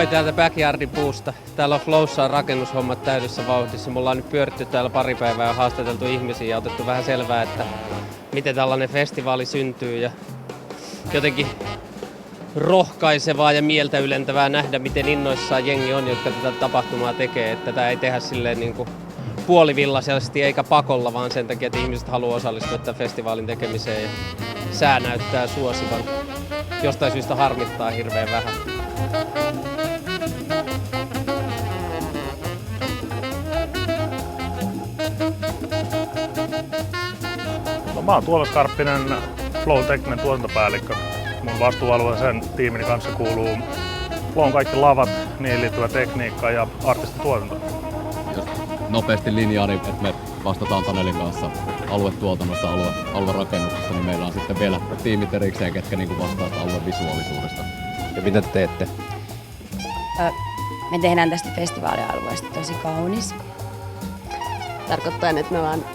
Moi täältä Backyardin puusta. Täällä on Flowssa rakennushommat täydessä vauhdissa. Mulla on nyt pyöritty täällä pari päivää ja haastateltu ihmisiä ja otettu vähän selvää, että miten tällainen festivaali syntyy. Ja jotenkin rohkaisevaa ja mieltä ylentävää nähdä, miten innoissaan jengi on, jotka tätä tapahtumaa tekee. Että tätä ei tehdä silleen niin kuin puolivillaisesti eikä pakolla, vaan sen takia, että ihmiset haluaa osallistua tämän festivaalin tekemiseen ja sää näyttää suosivan. Jostain syystä harmittaa hirveän vähän. No, mä oon Tuomas Karppinen, Flown tekninen tuotantopäällikkö. Mun vastuualueeseen tiimini kanssa kuuluu Flown kaikki lavat, niihin liittyvä tekniikka ja artistituotanto. Jos nopeasti linjaa, niin että me vastataan Tanelin kanssa aluetuotannosta, aluerakennuksesta, niin meillä on sitten vielä tiimit erikseen, ketkä vastaavat alueen visuaalisuudesta. Ja mitä te teette? Me tehdään tästä festivaalialueesta tosi kaunis. Tarkoittaa, että me ollaan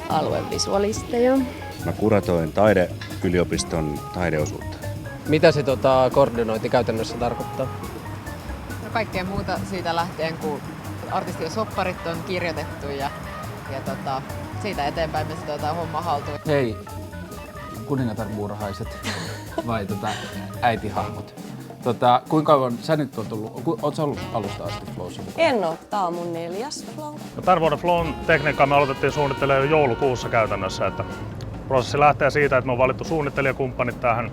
aluevisualisteja. Mä kuratoin taideyliopiston taideosuutta. Mitä se koordinointi käytännössä tarkoittaa? No, kaikkea muuta siitä lähtien, kun artistien sopparit on kirjoitettu ja siitä eteenpäin me sitten otetaan homma haltuun. Hei, kuningatarmuurahaiset vai äitihahmot. Kuinka kauan sä nyt on tullut? Oot sä ollut alusta asti Flowssa? En oo. Tää on mun 4. Flow. No, tämän vuoden Flown tekniikkaa me aloitettiin suunnittelemaan jo joulukuussa käytännössä. Että prosessi lähtee siitä, että me on valittu suunnittelijakumppanit tähän.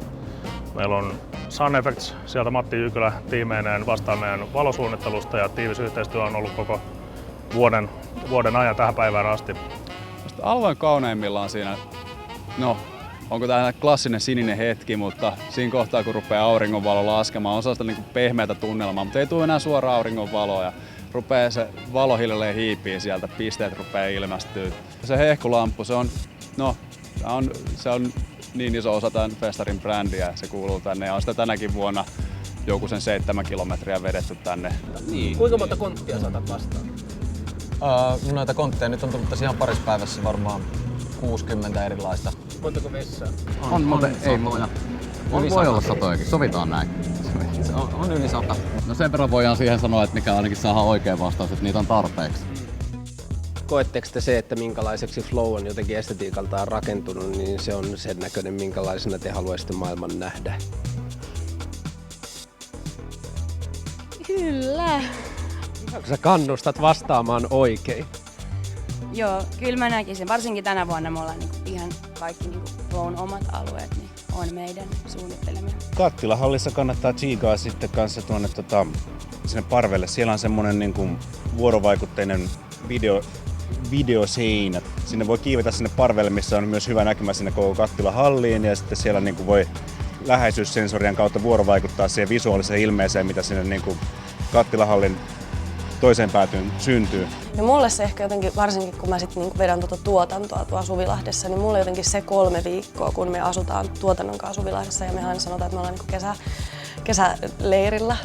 Meillä on Sun Effects, sieltä Matti Jykylä tiimeineen vastaa meidän valosuunnittelusta ja tiivis yhteistyö on ollut koko vuoden ajan tähän päivään asti. Alueen kauneimmillaan siinä, no onko tämä klassinen sininen hetki, mutta siinä kohtaa kun rupeaa auringonvalo laskemaan, on sellaista pehmeätä tunnelmaa, mutta ei tule enää suoraan auringonvaloa ja rupeaa se valo hiljalleen hiipii sieltä, pisteet rupeaa ilmestyä. Se hehkulamppu, se on niin iso osa tämän festarin brändiä, se kuuluu tänne ja on sitä tänäkin vuonna joku sen 7 kilometriä vedetty tänne. Niin. Kuinka monta konttia saatat vastaan? Noita kontteja nyt on tullut tässä ihan parissa päivässä varmaan 60 erilaista. Montako vessaa? Voi olla satojakin, sovitaan näin. On yli 100. No sen verran voidaan siihen sanoa, että mikä ainakin saadaan oikea vastaus, että niitä on tarpeeksi. Koetteko te se, että minkälaiseksi Flow on jotenkin estetiikaltaan rakentunut, niin se on sen näköinen, minkälaisena te haluaisitte maailman nähdä? Kyllä. Onko sä kannustat vastaamaan oikein? Joo, kyllä mä näkisin. Varsinkin tänä vuonna me ollaan ihan kaikki Flown omat alueet, niin on meidän suunnittelemia. Kattilahallissa kannattaa tsiigaa sitten kanssa tuonne sinne parvelle. Siellä on semmonen vuorovaikutteinen videoseinä. Sinne voi kiivetä sinne parvelle, missä on myös hyvä näkymä sinne koko kattilahalliin ja sitten siellä voi läheisyyssensorian kautta vuorovaikuttaa siihen visuaaliseen ilmeeseen, mitä sinne kattilahallin toiseen päätyyn syntyy. Ja mulle se ehkä jotenkin, varsinkin kun mä sitten vedän tuotantoa tuolla Suvilahdessa, niin mulle jotenkin se 3 viikkoa, kun me asutaan tuotannon kanssa Suvilahdessa ja me aina sanotaan, että me ollaan kesäleirillä.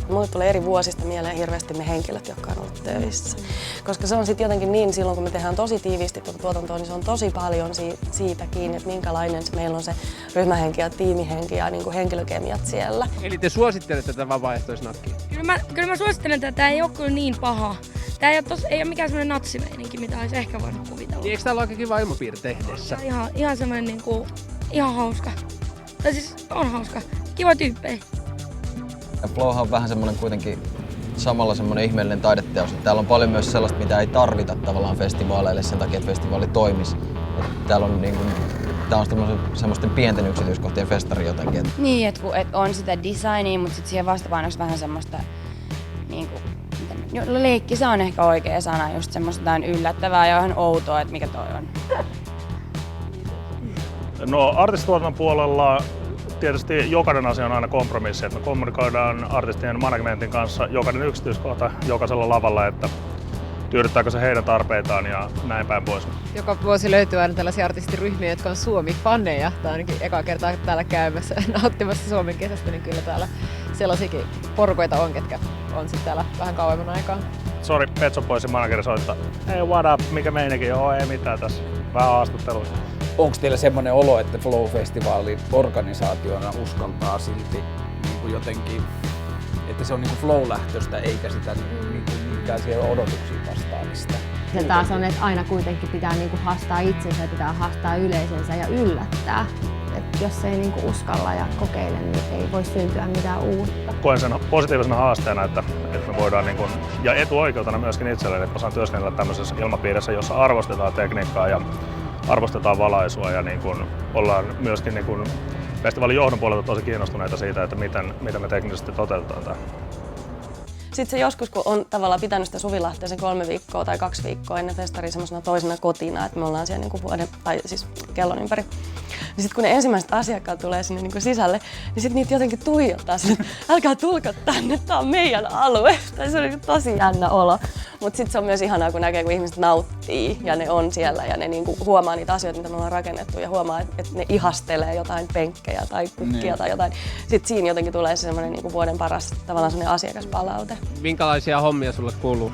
Mulle tulee eri vuosista mieleen hirveästi me henkilöt, jotka on ollut töissä. Koska se on sitten jotenkin niin, silloin kun me tehdään tosi tiiviisti tuotantoa, niin se on tosi paljon siitä kiinni, että minkälainen meillä on se ryhmähenki ja tiimihenki ja henkilökemiat siellä. Eli te suosittelette tätä vapaaehtoisnakkia? Kyllä mä suosittelen, että tämä ei ole kyllä niin paha. Tämä ei ole mikään semmoinen natsimeininki, mitä olisi ehkä voinut kuvitella. Eikö täällä ole aika kiva ilmapiiri tehdessä? Ihan semmoinen ihan hauska. Tai siis on hauska. Kiva tyyppejä. Flowhan on vähän semmoinen kuitenkin samalla semmoinen ihmeellinen taideteos. Täällä on paljon myös sellaista, mitä ei tarvita tavallaan festivaaleille sen takia, että festivaali toimisi. Täällä on tää on semmoisten pienten yksityiskohtien festari jotenkin. Niin, että on sitä designia, mutta sitten siihen vastapainoksi vähän semmoista leikki, se on ehkä oikea sana, just semmoista jotain yllättävää ja ihan outoa, että mikä toi on. No, artistituotannon puolella tietysti jokainen asia on aina kompromissi, että me kommunikoidaan artistien managementin kanssa jokainen yksityiskohta jokaisella lavalla, että tyydyttääkö se heidän tarpeitaan ja näin päin pois. Joka vuosi löytyy aina tällaisia artistiryhmiä, jotka on Suomi-faneja. Tai ainakin eka kertaa täällä käymässä nauttimassa Suomen kesästä, niin kyllä täällä sellaisiakin porukoita on, ketkä on sitten täällä vähän kauemman aikaa. Sori, Pet Shop Boysin manageri soittaa. Hei, what up, mikä meininki? Joo, ei mitään tässä. Vähän haastattelua. Onko teillä semmoinen olo, että Flow-festivaalin organisaationa uskaltaa silti jotenkin, että se on niinku flow-lähtöistä eikä sitä niinkään siihen odotuksiin vastaamista. Se taas on, että aina kuitenkin pitää niinku haastaa itsensä ja pitää haastaa yleisönsä ja yllättää. Et jos ei niinku uskalla ja kokeile, niin ei voi syntyä mitään uutta. Koen sen positiivisena haasteena, että me voidaan, ja etuoikeutena myöskin itselleni, että mä saan työskennellä tämmöisessä ilmapiirissä, jossa arvostetaan tekniikkaa ja arvostetaan valaisua ja ollaan myöskin festivaalin johdon puolelta tosi kiinnostuneita siitä, että miten me teknisesti toteutetaan tämä. Sitten se joskus, kun on tavallaan pitänyt sitä Suvilahtea sen 3 viikkoa tai 2 viikkoa ennen festaria semmoisena toisena kotina, että me ollaan siellä vuoden, tai siis kellon ympäri. Niin sitten kun ne ensimmäiset asiakkaat tulee sinne sisälle, niin sitten niitä jotenkin tuijottaa sinne, että älkää tulko tänne, tää on meidän alue. Tai se on tosi jännä olo. Mutta sitten se on myös ihanaa, kun näkee, kun ihmiset nauttii ja ne on siellä ja ne huomaa niitä asioita, mitä me ollaan rakennettu ja huomaa, että ne ihastelee jotain penkkejä tai kukkia tai jotain. Sitten siinä jotenkin tulee se semmoinen vuoden paras tavallaan semmoinen asiakaspalaute. Minkälaisia hommia sulle kuuluu?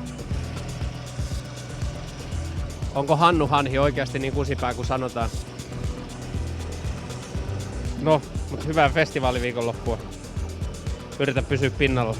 Onko Hannu Hanhi oikeasti niin kusipää kuin sanotaan? No, mutta hyvää festivaaliviikonloppua. Yritä pysyä pinnalla.